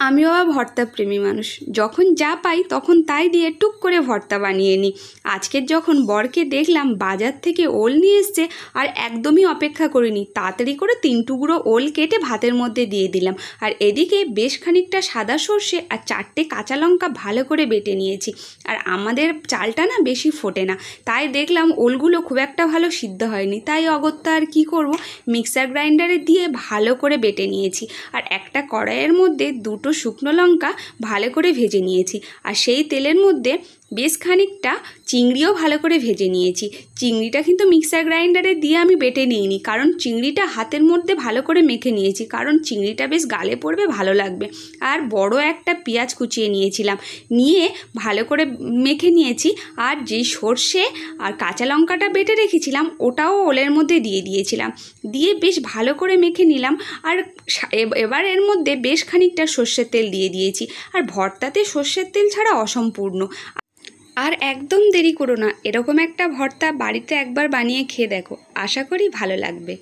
আমিও আবার ভর্তা প্রেমী মানুষ। যখন যা পাই তখন তাই দিয়ে টুক করে ভর্তা বানিয়ে নিই। আজকের যখন বরকে দেখলাম বাজার থেকে ওল নিয়ে এসছে, আর একদমই অপেক্ষা করিনি, তাড়াতাড়ি করে 3 টুকরো ওল কেটে ভাতের মধ্যে দিয়ে দিলাম। আর এদিকে বেশ খানিকটা সাদা সর্ষে আর 4টে কাঁচা লঙ্কা ভালো করে বেটে নিয়েছি। আর আমাদের চালটা না বেশি ফোটে না, তাই দেখলাম ওলগুলো খুব একটা ভালো সিদ্ধ হয়নি, তাই অগত্যা আর কি করব, মিক্সার গ্রাইন্ডারে দিয়ে ভালো করে বেটে নিয়েছি। আর একটা কড়াইয়ের মধ্যে 2টো শুকনো লঙ্কা ভালো করে ভেজে নিয়েছি। আর সেই তেলের মধ্যে বেশ খানিকটা চিংড়িও ভালো করে ভেজে নিয়েছি। চিংড়িটা কিন্তু মিক্সার গ্রাইন্ডারে দিয়ে আমি বেটে নিইনি, কারণ চিংড়িটা হাতের মধ্যে ভালো করে মেখে নিয়েছি, কারণ চিংড়িটা বেশ গালে পড়বে, ভালো লাগবে। আর বড় একটা পেঁয়াজ কুচিয়ে নিয়েছিলাম, নিয়ে ভালো করে মেখে নিয়েছি। আর যে সর্ষে আর কাঁচা লঙ্কাটা বেটে রেখেছিলাম ওটাও ওলের মধ্যে দিয়ে দিয়েছিলাম, দিয়ে বেশ ভালো করে মেখে নিলাম। আর এবার এর মধ্যে বেশ খানিকটা সর্ষের তেল দিয়ে দিয়েছি। আর ভর্তাতে সর্ষের তেল ছাড়া অসম্পূর্ণ। আর একদম দেরি করো না, এরকম একটা ভর্তা বাড়িতে একবার বানিয়ে খেয়ে দেখো, আশা করি ভালো লাগবে।